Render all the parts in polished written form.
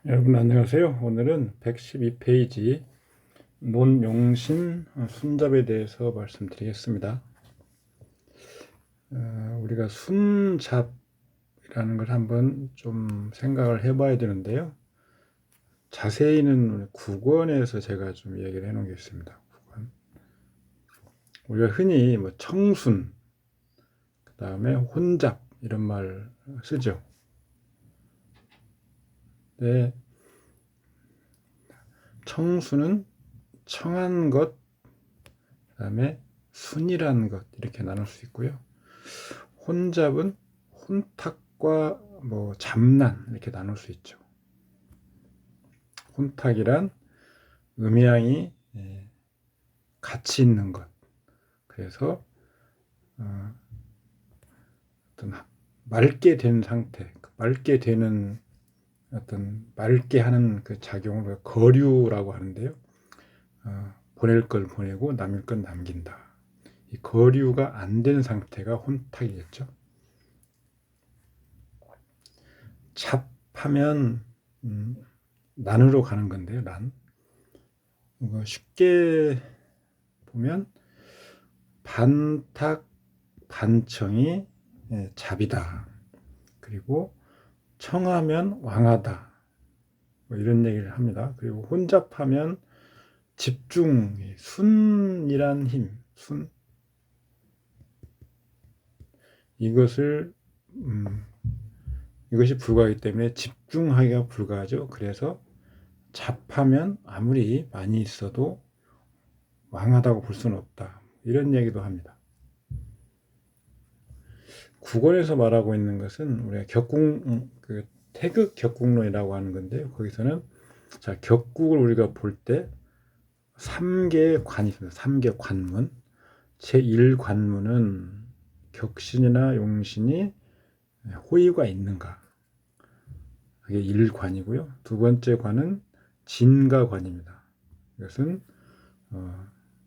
여러분 안녕하세요. 오늘은 112페이지 논용신 순잡에 대해서 말씀드리겠습니다. 우리가 순잡이라는 걸 한번 좀 생각을 해봐야 되는데요. 자세히는 국어에서 제가 좀 얘기를 해놓은 게 있습니다. 국어. 우리가 흔히 뭐 청순, 그 다음에 혼잡 이런 말 쓰죠. 네, 청순은 청한 것, 그 다음에 순이라는 것 이렇게 나눌 수 있고요. 혼잡은 혼탁과 뭐 잡난 이렇게 나눌 수 있죠. 혼탁이란 음양이 같이 있는 것. 그래서 어떤 맑게 된 상태, 맑게 되는 어떤 맑게 하는 그 작용을 거류라고 하는데요. 보낼 걸 보내고 남일 건 남긴다. 이 거류가 안 된 상태가 혼탁이겠죠. 잡하면 난으로 가는 건데요. 난. 쉽게 보면 반탁 반청이 잡이다. 그리고 청하면 왕하다. 뭐 이런 얘기를 합니다. 그리고 혼잡하면 집중, 순이란 힘, 순. 이것을 이것이 불가하기 때문에 집중하기가 불가하죠. 그래서 잡하면 아무리 많이 있어도 왕하다고 볼 수는 없다. 이런 얘기도 합니다. 국어에서 말하고 있는 것은 우리가 그 태극 격국론이라고 하는 건데요. 거기서는 자, 격국을 우리가 볼 때 3개의 관이 있습니다. 3개 관문. 제1관문은 격신이나 용신이 호의가 있는가. 그게 1관이고요. 두 번째 관은 진가관입니다. 이것은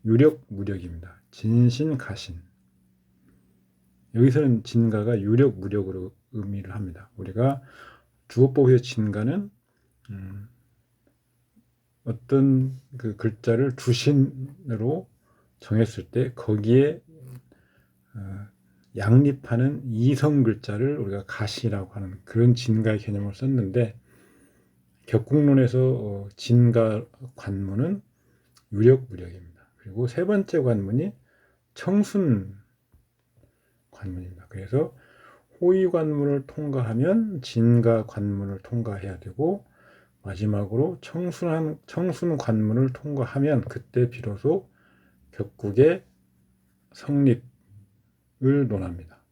유력, 무력입니다. 진신, 가신. 여기서는 진가가 유력, 무력으로 의미를 합니다. 우리가 주어법에서 진가는 어떤 그 글자를 주신으로 정했을 때 거기에 양립하는 이성 글자를 우리가 가시라고 하는 그런 진가의 개념을 썼는데 격국론에서 진가 관문은 유력, 무력입니다. 그리고 세 번째 관문이 청순 관문입니다. 그래서 호의 관문을 통과하면 진가 관문을 통과해야 되고 마지막으로 청순 관문을 통과하면 그때 비로소 격국의 성립을 논합니다.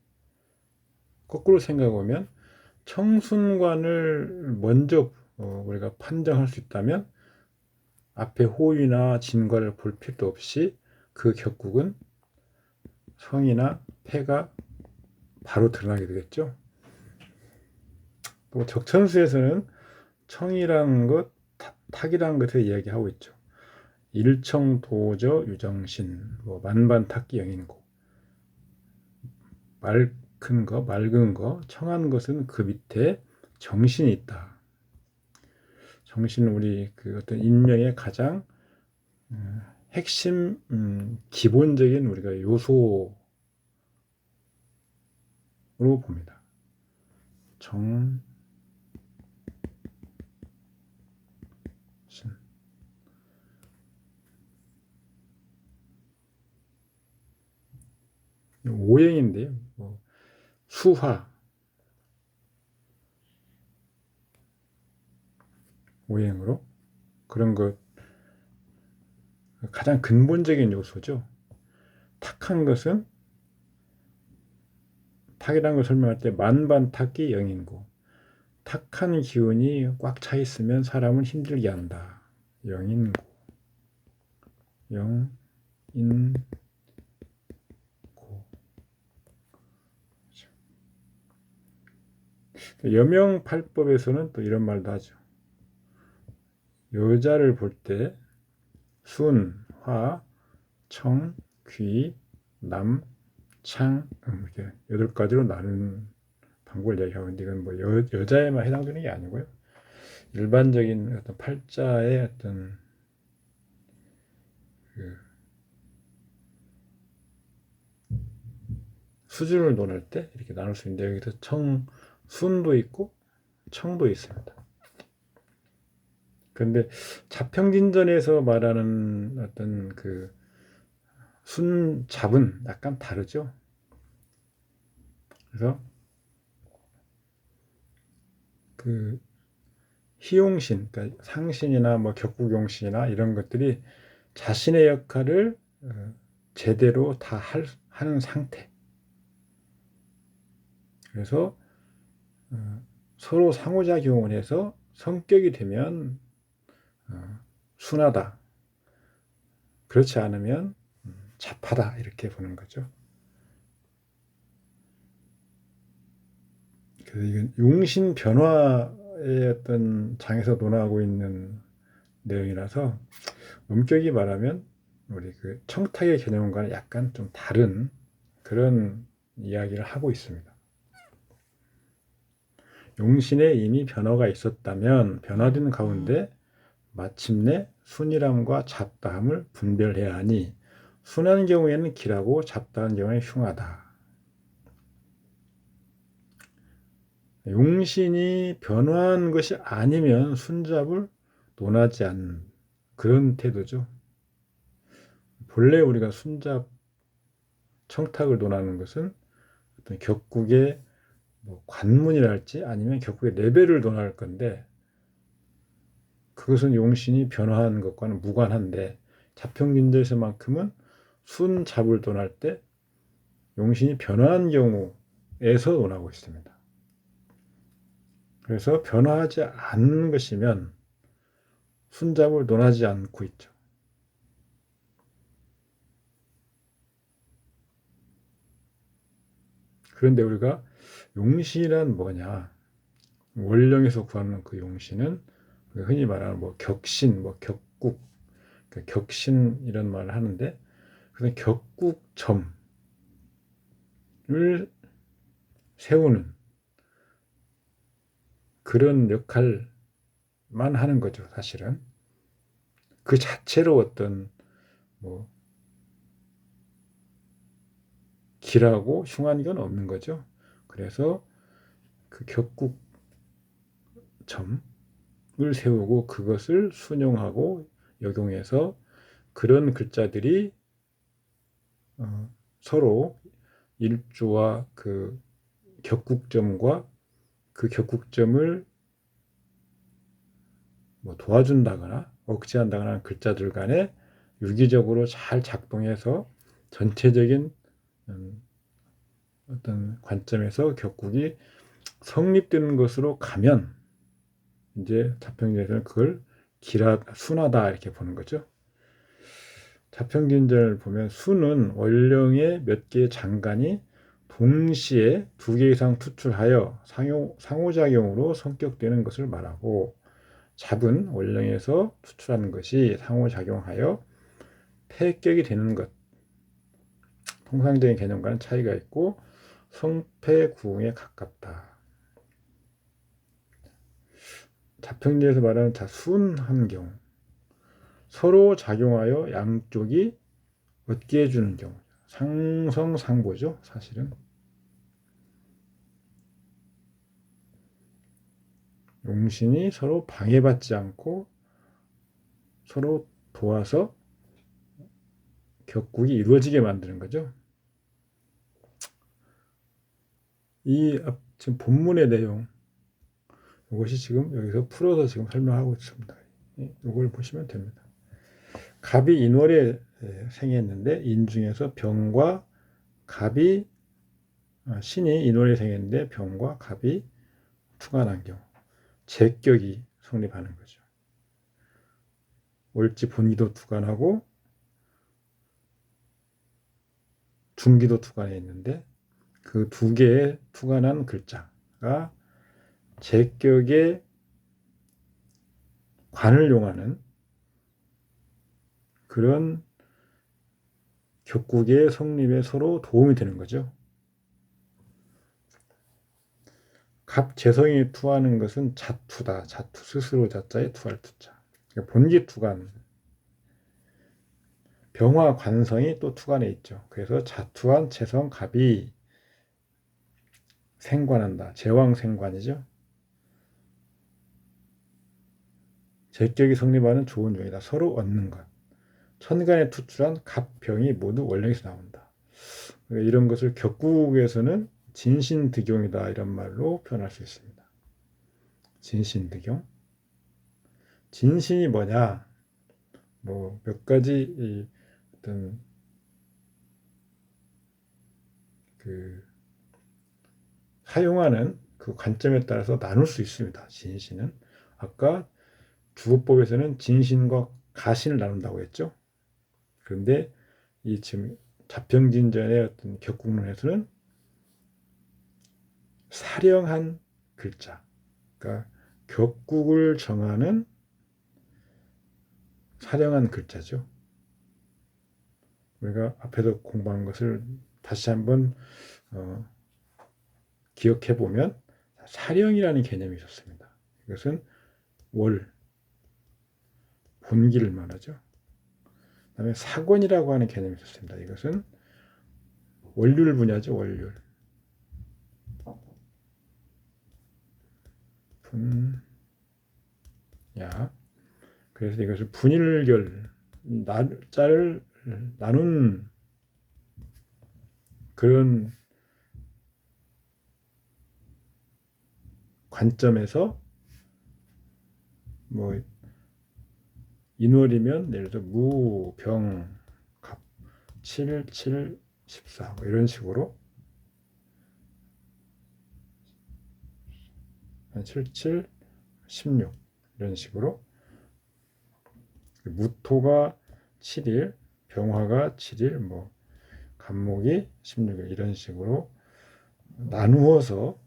거꾸로 생각해보면 청순관을 먼저 우리가 판정할 수 있다면 앞에 호의나 진과를 볼 필요도 없이 그 격국은 성이나 패가 바로 드러나게 되겠죠. 또 적천수에서는 청이라는 것, 탁이라는 것을 이야기하고 있죠. 일청도저 유정신, 뭐 만반탁기 영인고. 맑은 거, 청한 것은 그 밑에 정신이 있다. 정신은 우리 그 어떤 인명의 가장 핵심, 기본적인 우리가 요소로 봅니다. 정신. 오행인데요. 수화, 오행으로 그런 것 가장 근본적인 요소죠. 탁한 것은 탁이라는 걸 설명할 때 만반탁기 영인고 탁한 기운이 꽉 차 있으면 사람을 힘들게 한다. 영인고 영인고 여명팔법에서는 또 이런 말도 하죠. 여자를 볼 때 순, 화, 청, 귀, 남, 창 이렇게 8가지로 나누는 방법을 얘기하고 있는데 이건 뭐 여자에만 해당되는 게 아니고요. 일반적인 어떤 팔자의 어떤 그 수준을 논할 때 이렇게 나눌 수 있는데 여기서 순도 있고 청도 있습니다. 그런데 자평진전에서 말하는 어떤 그 순잡은 약간 다르죠. 그래서 그 희용신, 그러니까 상신이나 뭐 격국용신이나 이런 것들이 자신의 역할을 제대로 다 하는 상태. 그래서 서로 상호작용을 해서 성격이 되면 순하다. 그렇지 않으면 잡하다 이렇게 보는 거죠. 그래서 이건 용신 변화의 어떤 장에서 논하고 있는 내용이라서 엄격히 말하면 우리 그 청탁의 개념과는 약간 좀 다른 그런 이야기를 하고 있습니다. 용신에 이미 변화가 있었다면 변화된 가운데 마침내 순이람과 잡다함을 분별해야 하니 순한 경우에는 기라고 잡다한 경우에 흉하다. 용신이 변화한 것이 아니면 순잡을 논하지 않는 그런 태도죠. 본래 우리가 순잡 청탁을 논하는 것은 어떤 격국의 뭐 관문이랄지 아니면 격국의 레벨을 논할 건데 그것은 용신이 변화한 것과는 무관한데 자평진대에서만큼은 순잡을 논할 때 용신이 변화한 경우에서 논하고 있습니다. 그래서 변화하지 않는 것이면 순잡을 논하지 않고 있죠. 그런데 우리가 용신이란 뭐냐? 원령에서 구하는 그 용신은 흔히 말하는 뭐 격신, 뭐 격국, 그러니까 격신 이런 말을 하는데 그래서 격국점을 세우는 그런 역할만 하는 거죠, 사실은. 그 자체로 어떤 뭐 기라고 흉한 건 없는 거죠. 그래서 그 격국점을 세우고 그것을 순용하고 역용해서 그런 글자들이 서로 일주와 그 격국점과 그 격국점을 뭐 도와준다거나 억제한다거나 하는 글자들 간에 유기적으로 잘 작동해서 전체적인 어떤 관점에서 격국이 성립되는 것으로 가면 이제 자평진전에서는 그걸 순하다 이렇게 보는 거죠. 자평진전을 보면 순은 원령의 몇 개의 장간이 동시에 2개 이상 투출하여 상호작용으로 성격되는 것을 말하고 잡은 원령에서 투출하는 것이 상호작용하여 폐격이 되는 것. 통상적인 개념과는 차이가 있고 성패구응에 가깝다. 자평진에서 말하는 순한 경우 서로 작용하여 양쪽이 얻게 해주는 경우 상성상보죠. 사실은 용신이 서로 방해받지 않고 서로 도와서 격국이 이루어지게 만드는 거죠. 이 지금 본문의 내용 이것이 지금 여기서 풀어서 지금 설명하고 있습니다. 이걸 보시면 됩니다. 갑이 인월에 생했는데 인중에서 병과 갑이 신이 인월에 생했는데 병과 갑이 투간한 경우 제격이 성립하는 거죠. 월지 본기도 투간하고 중기도 투간해 있는데 그 2개의 투간한 글자가 제격의 관을 용하는 그런 격국의 성립에 서로 도움이 되는 거죠. 갑재성이 투하는 것은 자투다. 자투, 스스로 자자에 투할 투자. 그러니까 본기 투간, 병화 관성이 또 투간에 있죠. 그래서 자투한 재성 갑이 생관한다. 제왕생관이죠. 제격이 성립하는 좋은 종이다. 서로 얻는 것. 천간에 투출한 갑병이 모두 원령에서 나온다. 이런 것을 격국에서는 진신득용이다 이런 말로 표현할 수 있습니다. 진신득용. 진신이 뭐냐? 뭐 몇 가지 어떤 그 사용하는 그 관점에 따라서 나눌 수 있습니다. 진신은 아까 주어법에서는 진신과 가신을 나눈다고 했죠. 그런데 이 지금 자평진전의 어떤 격국론에서는 사령한 글자, 그러니까 격국을 정하는 사령한 글자죠. 우리가 앞에서 공부한 것을 다시 한번 기억해 보면 사령이라는 개념이 있었습니다. 이것은 월, 본기를 말하죠. 그다음에 사권이라고 하는 개념이 있었습니다. 이것은 원률 분야죠. 원률. 분야. 그래서 이것을 분일결, 자를 나눈 그런 관점에서 뭐 인월이면 예를 들어 무, 병, 갑, 7, 7, 14 뭐 이런 식으로 7, 7, 16 이런 식으로 무토가 7일, 병화가 7일, 뭐 간목이 16일 이런 식으로 나누어서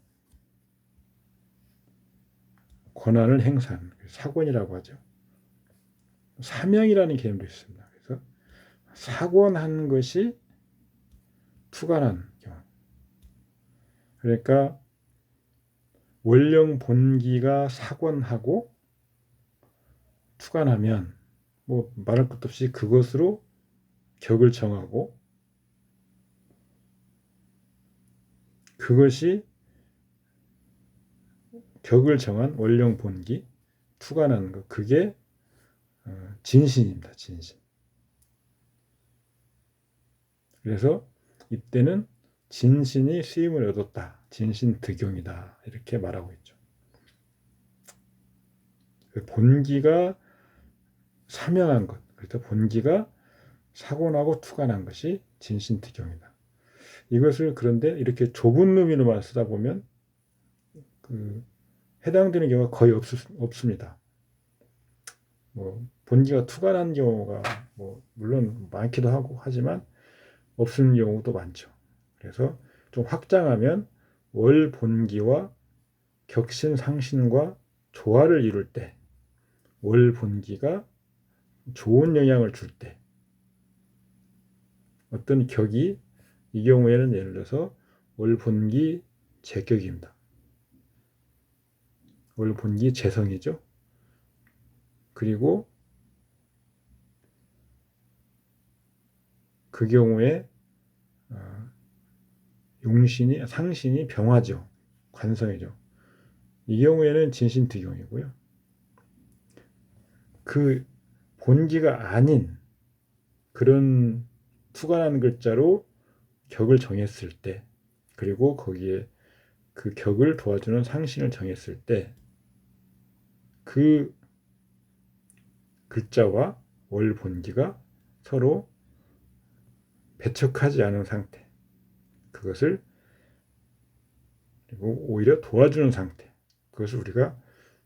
권한을 행사하는 사권이라고 하죠. 사명이라는 개념도 있습니다. 그래서 사권한 것이 투관한 경우. 그러니까 원령 본기가 사권하고 투관하면 뭐 말할 것도 없이 그것으로 격을 정하고 그것이 격을 정한 원령 본기 투관하는 것 그게 진신입니다. 진신. 그래서 이때는 진신이 수임을 얻었다. 진신득용이다. 이렇게 말하고 있죠. 본기가 사명한 것. 그래서 본기가 사곤하고 투관한 것이 진신득용이다. 이것을 그런데 이렇게 좁은 의미로만 쓰다 보면 해당되는 경우가 거의 없습니다. 뭐 본기가 투관한 경우가 뭐 물론 많기도 하고 하지만 없는 경우도 많죠. 그래서 좀 확장하면 월 본기와 격신 상신과 조화를 이룰 때 월 본기가 좋은 영향을 줄 때 어떤 격이 이 경우에는 예를 들어서 월 본기 제격입니다. 월 본기 재성이죠. 그리고 그 경우에 용신이 상신이 병화죠. 관성이죠. 이 경우에는 진신득용이고요. 그 본기가 아닌 그런 투관한 글자로 격을 정했을 때 그리고 거기에 그 격을 도와주는 상신을 정했을 때 그 글자와 월 본기가 서로 배척하지 않은 상태 그것을 그리고 오히려 도와주는 상태 그것을 우리가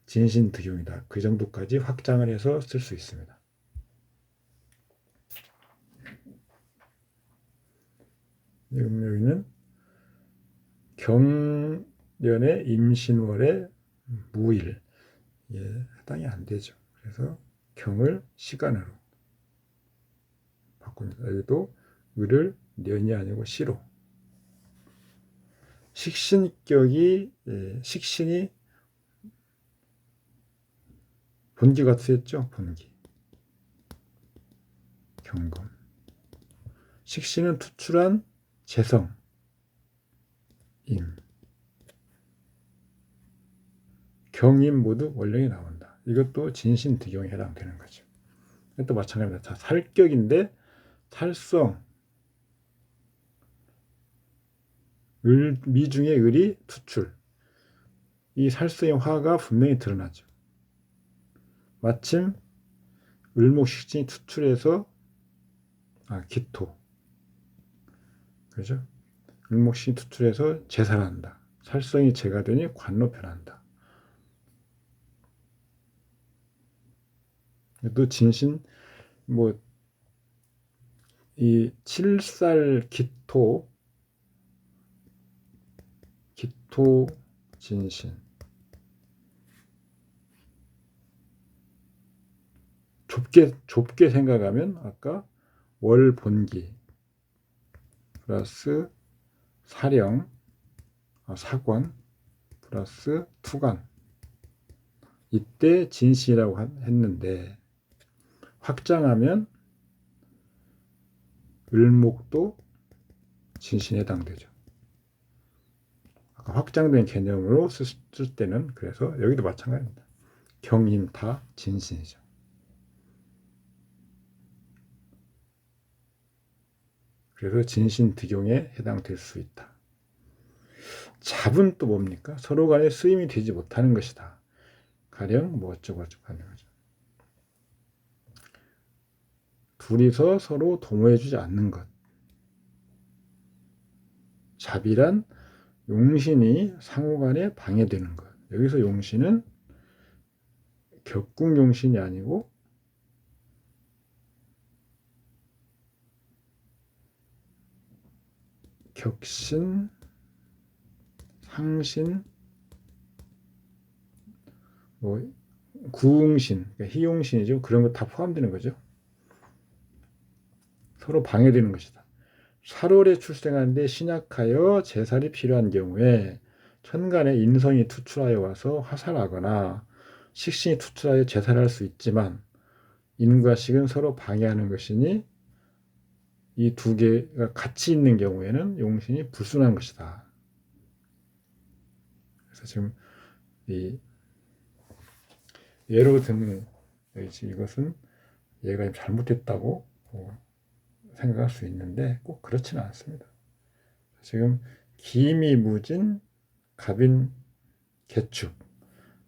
진신득용이다. 그 정도까지 확장을 해서 쓸 수 있습니다. 여기는 경년의 임신월의 무일 해당이 안 되죠. 그래서 경을 시간으로 바꿉니다. 여기도 을을 년이 아니고 시로 식신격이 식신이 본기가 투했죠. 본기. 경금. 식신은 투출한 재성, 임. 경임 모두 원령이 나온다. 이것도 진신득용에 해당되는 거죠. 또 마찬가지입니다. 살격인데 살성, 미중의 을이 투출. 이 살성의 화가 분명히 드러나죠. 마침 을목식신이 투출해서 기토. 그죠? 을목신이 투출해서 재살한다. 살성이 재가 되니 관로 변한다. 또 진신 이 칠살 기토 진신 좁게 생각하면 아까 월 본기 플러스 사령 사권 플러스 투간 이때 진신이라고 했는데 확장하면 을목도 진신에 해당되죠. 아까 확장된 개념으로 쓸 때는 그래서 여기도 마찬가지입니다. 경임타 진신이죠. 그래서 진신득용에 해당될 수 있다. 잡은 또 뭡니까? 서로 간에 쓰임이 되지 못하는 것이다. 가령 어쩌고 하는 거죠. 둘이서 서로 도모해주지 않는 것. 잡이란 용신이 상호간에 방해되는 것. 여기서 용신은 격궁용신이 아니고 격신, 상신, 구응신, 그러니까 희용신이죠. 그런 거 다 포함되는 거죠. 서로 방해되는 것이다. 살월에 출생하는데 신약하여 제살이 필요한 경우에 천간에 인성이 투출하여 와서 화살하거나 식신이 투출하여 제살할 수 있지만 인과 식은 서로 방해하는 것이니 이 두 개가 같이 있는 경우에는 용신이 불순한 것이다. 그래서 지금 이 예로 드는 이것은 얘가 잘못됐다고 생각할 수 있는데 꼭 그렇지는 않습니다. 지금 기미무진 갑인 개축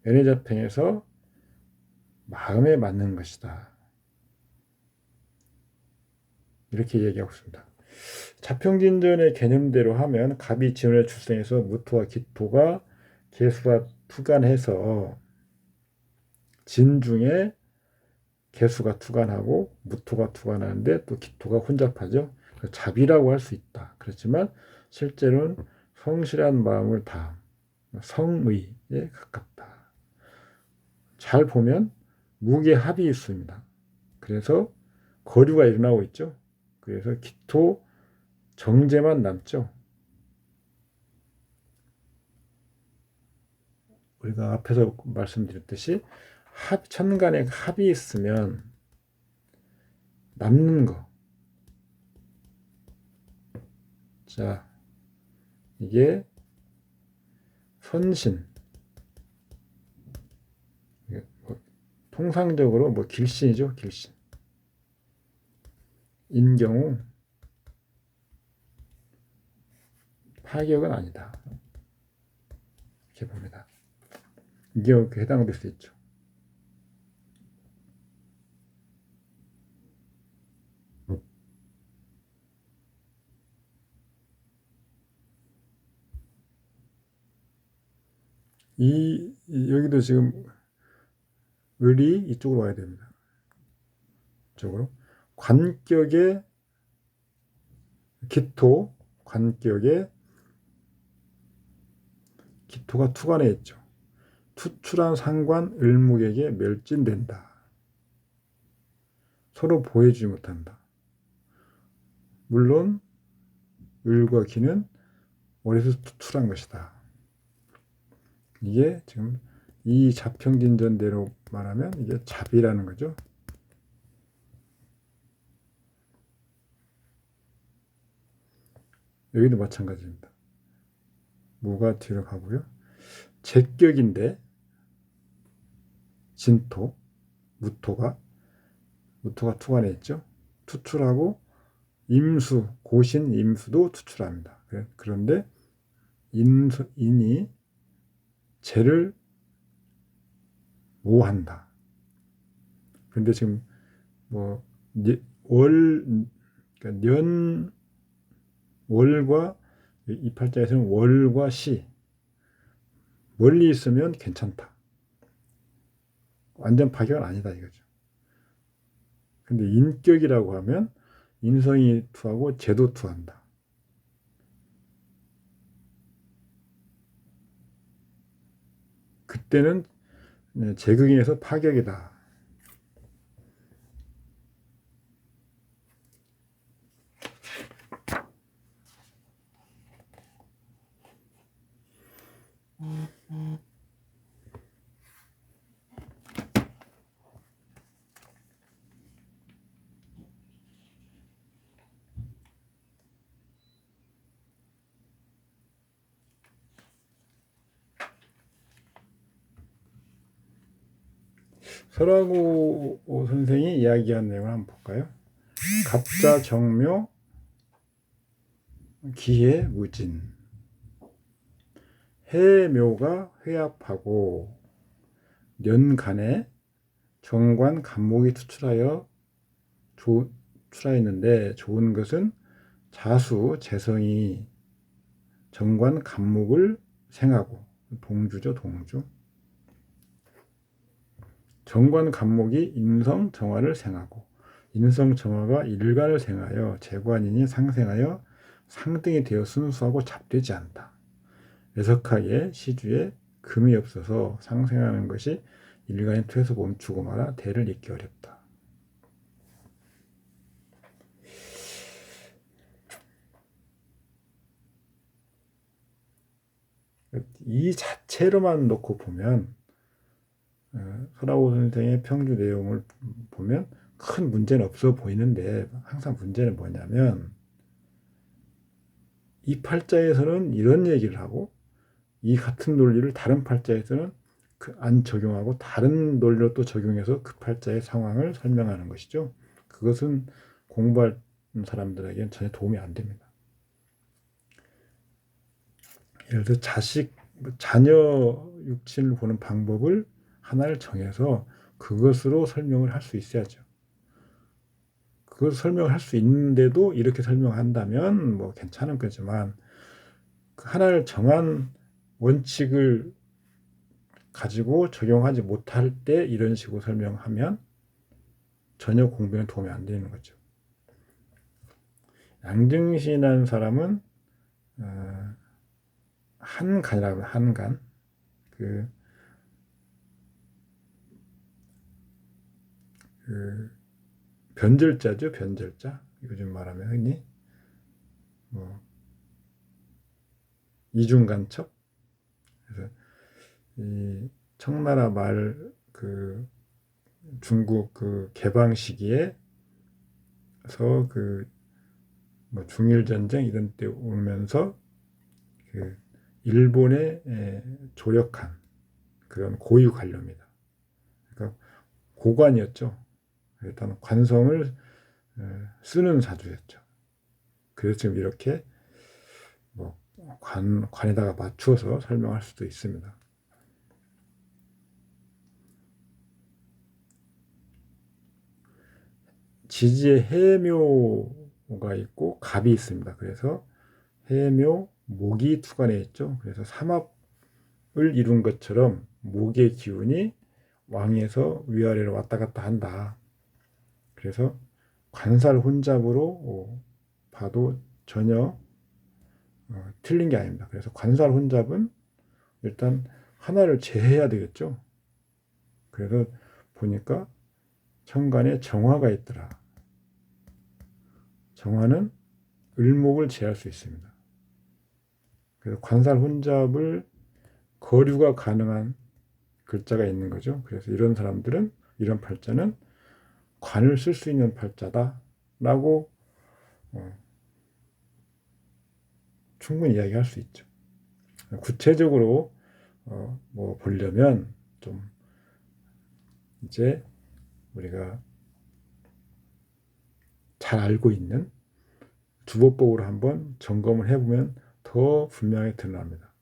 연애자팽에서 마음에 맞는 것이다. 이렇게 얘기하고 있습니다. 자평진전의 개념대로 하면 갑이 지원의 출생에서 무토와 기토가 개수가 투간해서 진중에 개수가 투간하고 무토가 투간하는데 또 기토가 혼잡하죠. 잡이라고 할 수 있다. 그렇지만 실제로는 성실한 마음을 다함, 성의에 가깝다. 잘 보면 무게합이 있습니다. 그래서 거류가 일어나고 있죠. 그래서 기토 정제만 남죠. 우리가 앞에서 말씀드렸듯이 천간에 합이 있으면 남는 거. 자, 이게 선신. 통상적으로 길신이죠, 길신. 인 경우 파격은 아니다. 이렇게 봅니다. 이게 해당될 수 있죠. 여기도 지금 을이 이쪽으로 와야 됩니다. 이쪽으로. 관격의 기토, 관격의 기토가 투간해 있죠. 투출한 상관 을목에게 멸진된다. 서로 보여주지 못한다. 물론 을과 기는 월에서 투출한 것이다. 이게 지금 이 자평진전대로 말하면 이게 잡이라는 거죠. 여기도 마찬가지입니다. 무가 뒤로 가고요. 제격인데 진토, 무토가 투관에 있죠. 투출하고 임수, 고신 임수도 투출합니다. 그런데 인이 재를 모한다. 그런데 지금 뭐 그러니까 월과 이 팔자에서는 월과 시 멀리 있으면 괜찮다. 완전 파격은 아니다 이거죠. 근데 인격이라고 하면 인성이 투하고 재도 투한다. 그때는 제극인에서 파격이다. 설화구 선생이 이야기한 내용을 한번 볼까요? 갑자 정묘 기해 무진 해묘가 회합하고 년간에 정관 간목이 투출하였는데 좋은 것은 자수 재성이 정관 간목을 생하고 동주죠. 동주 정관 간목이 인성 정화를 생하고 인성 정화가 일간을 생하여 재관인이 상생하여 상등이 되어 순수하고 잡되지 않다. 애석하게 시주에 금이 없어서 상생하는 것이 일간의 투에서 멈추고 말아 대를 잇기 어렵다. 이 자체로만 놓고 보면 설화구 선생의 평주 내용을 보면 큰 문제는 없어 보이는데 항상 문제는 뭐냐면 이 팔자에서는 이런 얘기를 하고 이 같은 논리를 다른 팔자에서는 안 적용하고 다른 논리로 또 적용해서 그 팔자의 상황을 설명하는 것이죠. 그것은 공부할 사람들에게는 전혀 도움이 안 됩니다. 예를 들어 자녀 육신을 보는 방법을 하나를 정해서 그것으로 설명을 할 수 있어야죠. 그걸 설명을 할 수 있는데도 이렇게 설명한다면 뭐 괜찮은 거지만 그 하나를 정한 원칙을 가지고 적용하지 못할 때 이런 식으로 설명하면 전혀 공부에 도움이 안 되는 거죠. 양증신이라는 사람은 한간이라고 해요. 한간. 그 변절자죠. 변절자. 요즘 말하면 흔히 뭐 이중간첩. 그래서 이 청나라 말 그 중국 그 개방 시기에서 그 뭐 중일 전쟁 이런 때 오면서 그 일본에 조력한 그런 고유 관료입니다. 그러니까 고관이었죠. 일단 관성을 쓰는 사주였죠. 그래서 지금 이렇게 뭐 관에다가 맞추어서 설명할 수도 있습니다. 지지에 해묘가 있고 갑이 있습니다. 그래서 해묘, 목이 투관에 있죠. 그래서 삼합을 이룬 것처럼 목의 기운이 왕에서 위아래로 왔다 갔다 한다. 그래서 관살 혼잡으로 봐도 전혀 틀린 게 아닙니다. 그래서 관살 혼잡은 일단 하나를 제해야 되겠죠. 그래서 보니까 천간에 정화가 있더라. 정화는 을목을 제할 수 있습니다. 그래서 관살 혼잡을 거류가 가능한 글자가 있는 거죠. 그래서 이런 사람들은, 이런 팔자는 관을 쓸 수 있는 팔자다라고 충분히 이야기할 수 있죠. 구체적으로 뭐 보려면 좀 이제 우리가 잘 알고 있는 주보법으로 한번 점검을 해보면 더 분명히 드러납니다.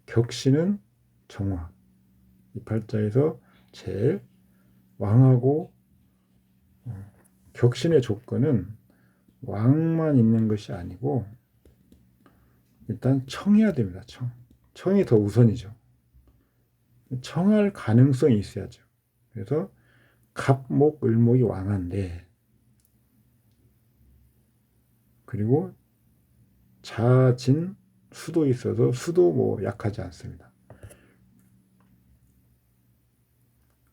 격신은 정화. 이 팔자에서 제일 왕하고 격신의 조건은 왕만 있는 것이 아니고 일단 청해야 됩니다. 청이 더 우선이죠. 청할 가능성이 있어야죠. 그래서 갑목, 을목이 왕한데, 그리고 자진, 수도 있어서 수도 뭐 약하지 않습니다.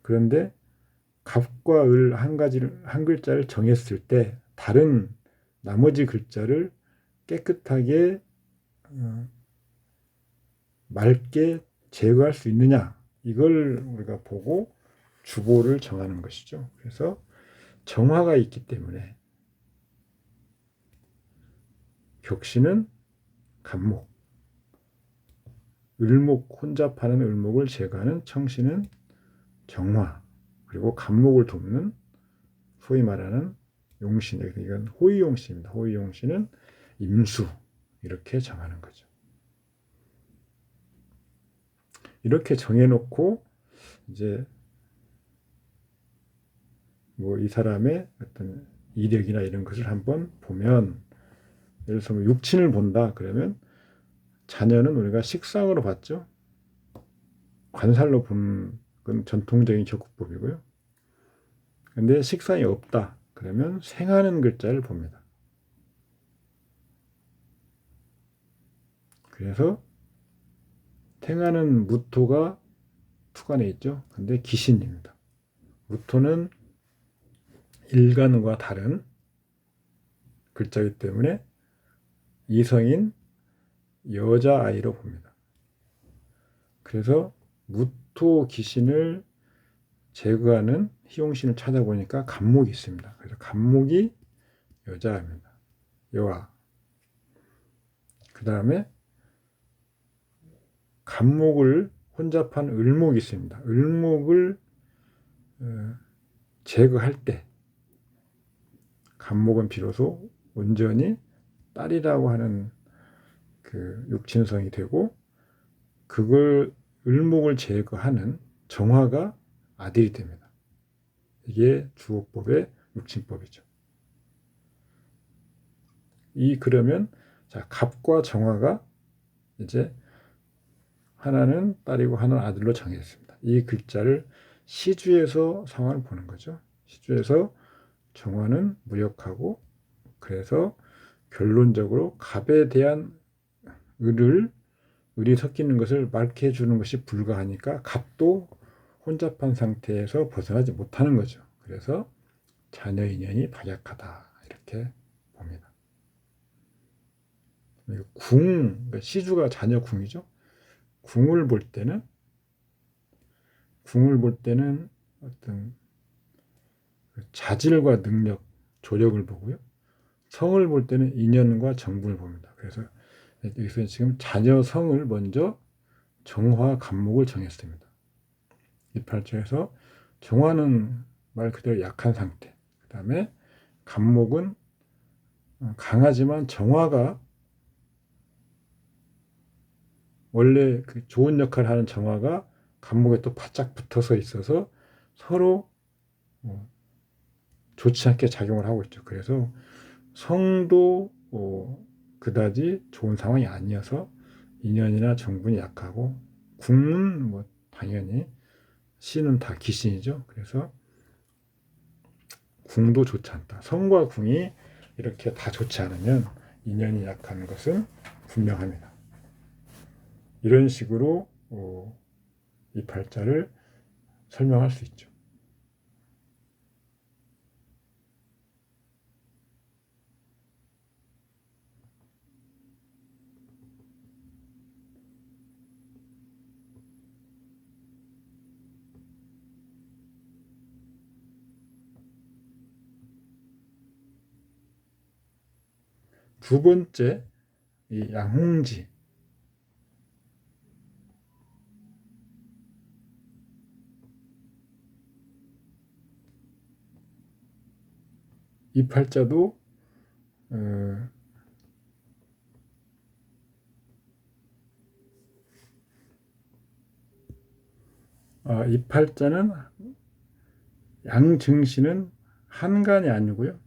그런데 갑과 을 한 글자를 정했을 때 다른 나머지 글자를 깨끗하게 맑게 제거할 수 있느냐, 이걸 우리가 보고 주보를 정하는 것이죠. 그래서 정화가 있기 때문에 격신은 갑목, 을목, 혼잡하는 을목을 제거하는 청신은 정화, 그리고 갑목을 돕는 소위 말하는 용신, 이건 호의용신입니다. 호의용신은 임수, 이렇게 정하는 거죠. 이렇게 정해놓고 이제 뭐 이 사람의 어떤 이력이나 이런 것을 한번 보면, 예를 들어서 육친을 본다 그러면 자녀는 우리가 식상으로 봤죠. 관살로 보는 건 전통적인 격국법이고요. 근데 식상이 없다 그러면 생하는 글자를 봅니다. 그래서 생하는 무토가 투간에 있죠. 근데 기신입니다. 무토는 일간과 다른 글자이기 때문에 이성인 여자아이로 봅니다. 그래서 무토 기신을 제거하는 희용신을 찾아보니까 갑목이 있습니다. 그래서 갑목이 여자입니다. 여아. 그 다음에 갑목을 혼잡한 을목이 있습니다. 을목을 제거할 때 갑목은 비로소 온전히 딸이라고 하는 그 육친성이 되고, 그걸 을목을 제거하는 정화가 아들이 됩니다. 이게 주호법의 육친법이죠. 그러면 자, 갑과 정화가 이제 하나는 딸이고 하나는 아들로 정했습니다. 이 글자를 시주에서 상황을 보는 거죠. 시주에서 정화는 무력하고, 그래서 결론적으로 갑에 대한 을이 섞이는 것을 맑게 해주는 것이 불가하니까 갑도 혼잡한 상태에서 벗어나지 못하는 거죠. 그래서 자녀 인연이 박약하다, 이렇게 봅니다. 그러니까 시주가 자녀 궁이죠. 궁을 볼 때는 어떤 자질과 능력, 조력을 보고요. 성을 볼 때는 인연과 정분을 봅니다. 그래서 여기서 지금 자녀 성을 먼저 정화 갑목을 정했습니다. 이 팔자에서 정화는 말 그대로 약한 상태, 그 다음에 갑목은 강하지만 정화가 원래 그 좋은 역할을 하는 정화가 갑목에 또 바짝 붙어서 있어서 서로 좋지 않게 작용을 하고 있죠. 그래서 성도 그다지 좋은 상황이 아니어서 인연이나 정분이 약하고, 궁은 뭐 당연히 신은 다 기신이죠. 그래서 궁도 좋지 않다. 성과 궁이 이렇게 다 좋지 않으면 인연이 약한 것은 분명합니다. 이런 식으로 이 팔자를 설명할 수 있죠. 두 번째 이 양홍지. 이 팔자도 이 팔자는 양증신은 한간이 아니고요.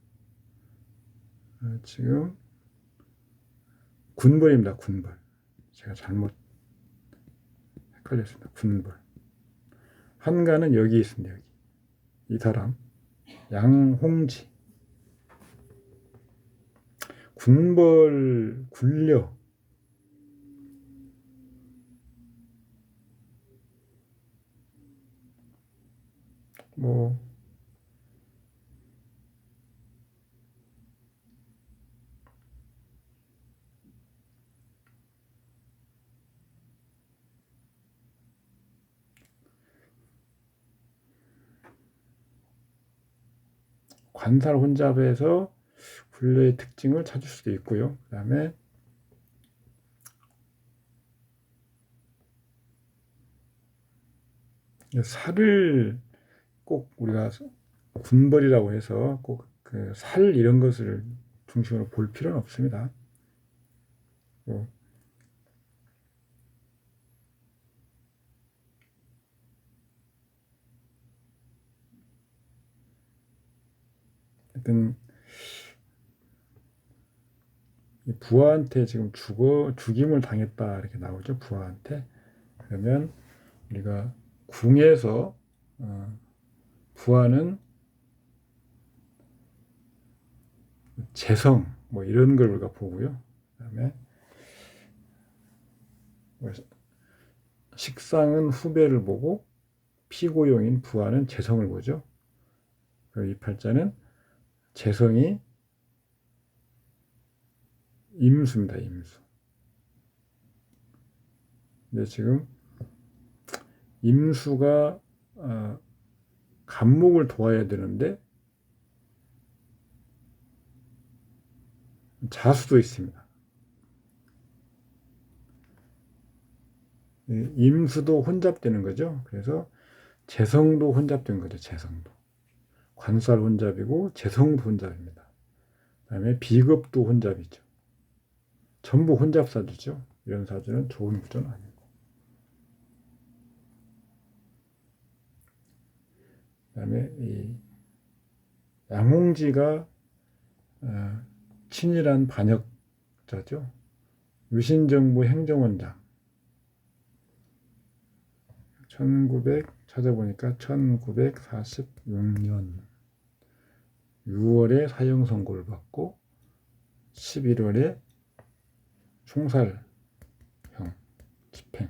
지금 군벌입니다. 군벌. 제가 잘못 헷갈렸습니다. 군벌. 한간은 여기 있습니다. 여기. 이 사람 양홍지. 군벌 굴려. 뭐 관살 혼잡에서 굴려의 특징을 찾을 수도 있고요. 그 다음에 살을 꼭 우리가 군벌이라고 해서 꼭 그 살 이런 것을 중심으로 볼 필요는 없습니다. 하여튼 부하한테 지금 죽임을 당했다 이렇게 나오죠. 부하한테. 그러면 우리가 궁에서 부하는 재성 뭐 이런 걸 우리가 보고요. 그다음에 식상은 후배를 보고 피고용인 부하는 재성을 보죠. 이 팔자는 재성이 임수입니다. 임수. 근데 지금 임수가 간목을 도와야 되는데 자수도 있습니다. 임수도 혼잡되는 거죠. 그래서 재성도 혼잡된 거죠. 재성도. 관살 혼잡이고 재성도 혼잡입니다. 그다음에 비겁도 혼잡이죠. 전부 혼잡 사주죠. 이런 사주는 좋은 구조는 아니고. 그다음에 이 양홍지가 친일한 반역자죠. 유신정부 행정원장. 찾아보니까 1946년 6월에 사형 선고를 받고 11월에 총살형 집행.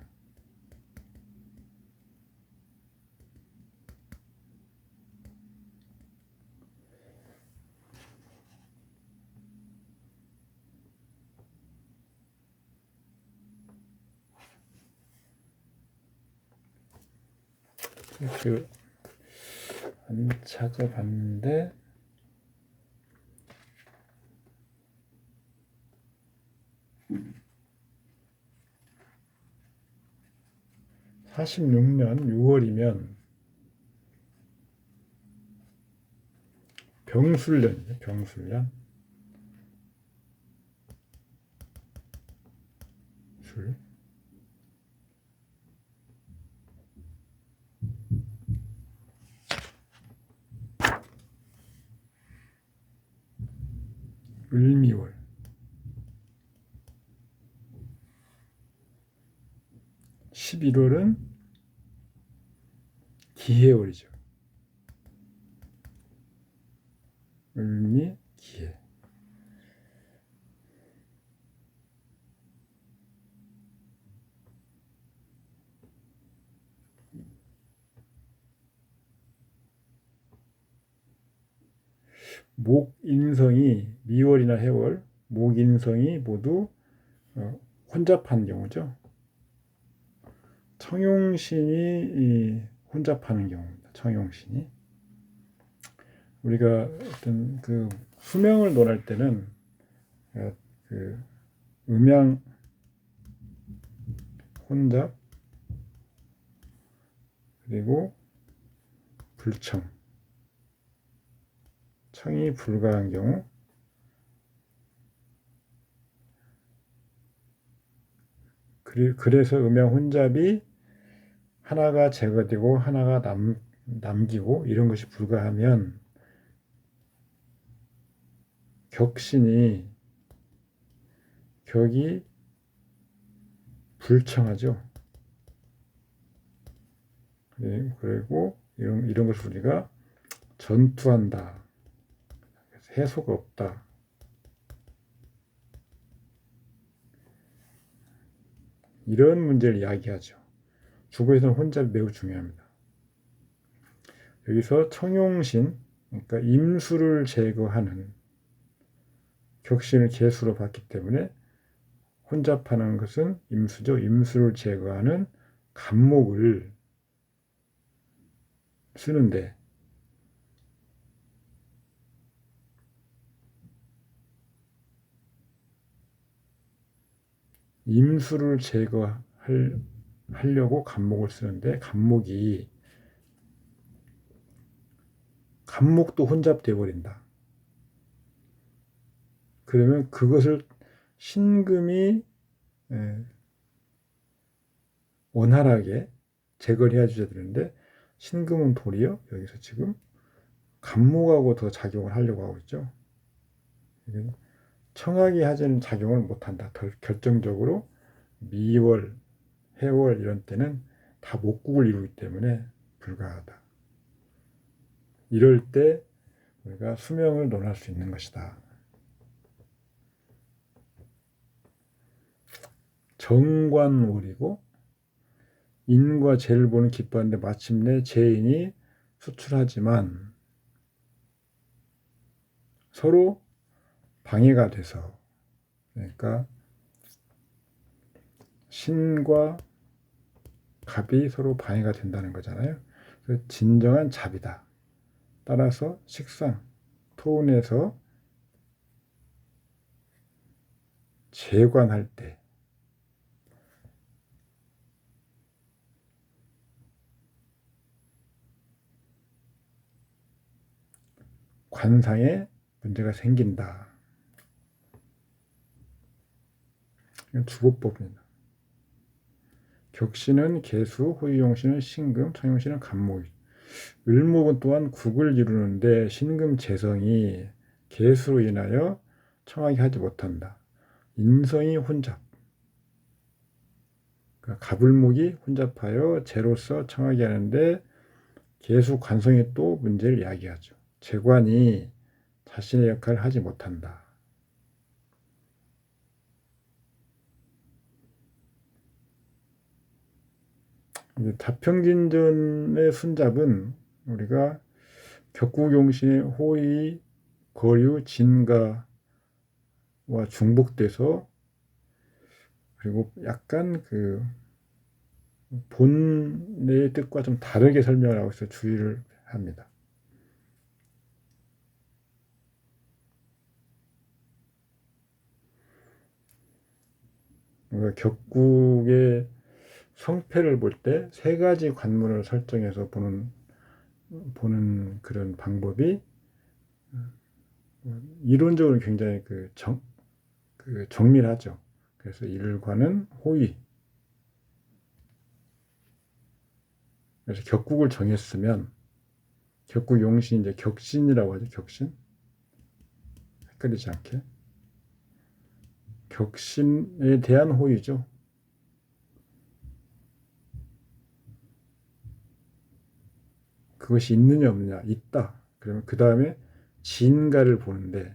안 찾아봤는데 46년 6월이면 병술년이죠. 병술년. 술. 을미월. 11월은 기해월이죠. 을미, 기해. 목인성이 미월이나 해월, 목인성이 모두 혼잡한 경우죠. 청용신이 혼잡하는 경우입니다. 청용신이. 우리가 어떤 그 수명을 논할 때는 그 음양 혼잡 그리고 불청, 청이 불가한 경우 그래서 음양 혼잡이 하나가 제거되고 하나가 남기고 이런 것이 불가하면 격이 불청하죠. 그리고 이런 것을 우리가 전투한다, 해소가 없다, 이런 문제를 이야기하죠. 주거에서는 혼잡이 매우 중요합니다. 여기서 청용신, 그러니까 임수를 제거하는 격신을 개수로 봤기 때문에 혼잡하는 것은 임수죠. 임수를 제거하는 간목을 쓰는데 임수를 제거하려고 간목을 쓰는데 간목도 혼잡돼 버린다. 그러면 그것을 신금이 원활하게 제거를 해줘야 되는데 신금은 도리어 여기서 지금 간목하고 더 작용을 하려고 하고 있죠. 청하게 하자는 작용을 못한다. 더 결정적으로 미월, 해월 이런 때는 다 목국을 이루기 때문에 불가하다. 이럴 때 우리가 수명을 논할 수 있는 것이다. 정관월이고 인과 재를 보는 기뻐하는데 마침내 재인이 수출하지만 서로 방해가 돼서, 그러니까 신과 갑이 서로 방해가 된다는 거잖아요. 그래서 진정한 잡이다. 따라서 식상, 토운에서 재관할 때 관상에 문제가 생긴다. 이건 주거법입니다. 격신은 개수, 호의용신은 신금, 청용신은 간목. 을목은 또한 국을 이루는데 신금 재성이 개수로 인하여 청하게 하지 못한다. 인성이 혼잡. 그러니까 갑을목이 혼잡하여 재로서 청하게 하는데 개수 관성이 또 문제를 이야기하죠. 재관이 자신의 역할을 하지 못한다. 다평진전의 순잡은 우리가 격구용신의 호의, 거류, 진가와 중복돼서 그리고 약간 그 본래의 뜻과 좀 다르게 설명을 하고 있어 주의를 합니다. 우리가 격국의 성패를 볼 때 세 가지 관문을 설정해서 보는 그런 방법이 이론적으로 굉장히 정밀하죠. 그래서 일관은 호의. 그래서 격국을 정했으면 격국 용신이 이제 격신이라고 하죠. 격신. 헷갈리지 않게. 격신에 대한 호의죠. 그것이 있느냐 없느냐. 있다. 그러면 그 다음에 진가를 보는데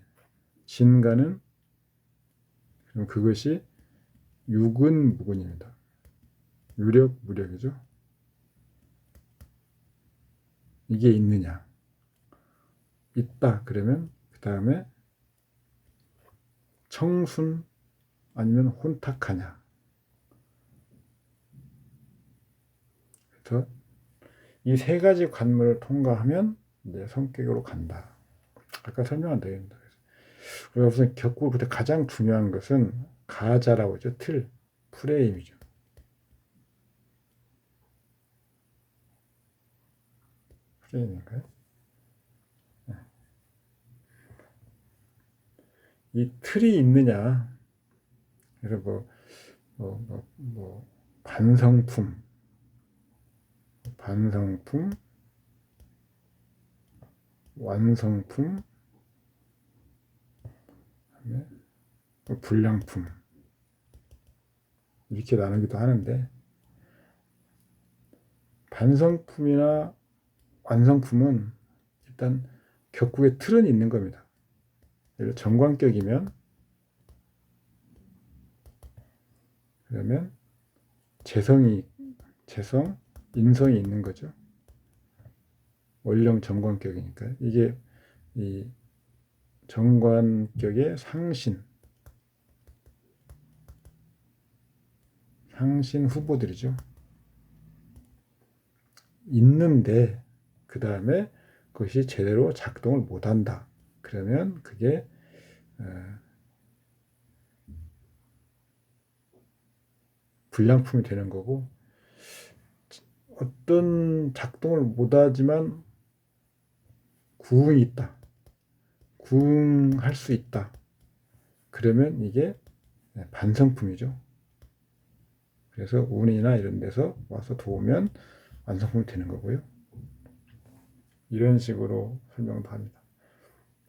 진가는 그럼 그것이 유근 무근입니다. 유력 무력이죠. 이게 있느냐. 있다. 그러면 그 다음에 청순 아니면 혼탁하냐. 그래서 이 세 가지 관문을 통과하면 이제 성격으로 간다. 아까 설명한 되겠습니다. 우리가 우선 격국을 볼 때 가장 중요한 것은 가자라고 하죠. 틀, 프레임이죠. 프레임인가요? 이 틀이 있느냐. 그래서 반성품, 완성품, 불량품 이렇게 나누기도 하는데, 반성품이나 완성품은 일단 격국의 틀은 있는 겁니다. 예를 들어 정관격이면 그러면 재성, 인성이 있는 거죠. 원령 정관격이니까. 이게 이 정관격의 상신 후보들이죠. 있는데 그 다음에 그것이 제대로 작동을 못한다. 그러면 그게 불량품이 되는 거고, 어떤 작동을 못하지만 구응이 있다. 구응할 수 있다. 그러면 이게 반성품이죠. 그래서 운이나 이런 데서 와서 도우면 완성품이 되는 거고요. 이런 식으로 설명도 합니다.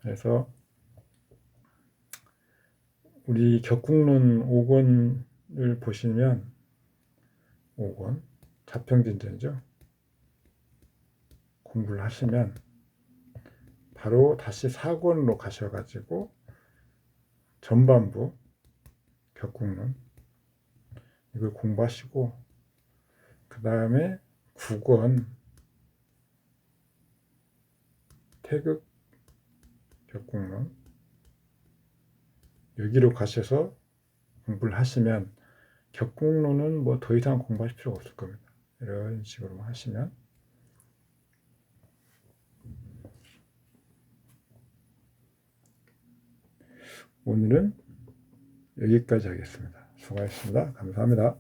그래서 우리 격국론 5권을 보시면 5권 자평진전이죠. 공부를 하시면 바로 다시 4권으로 가셔가지고 전반부 격국론 이걸 공부하시고, 그 다음에 9권 태극 격국론 여기로 가셔서 공부를 하시면 격국론은 뭐 더 이상 공부하실 필요가 없을 겁니다. 이런 식으로 하시면. 오늘은 여기까지 하겠습니다. 수고하셨습니다. 감사합니다.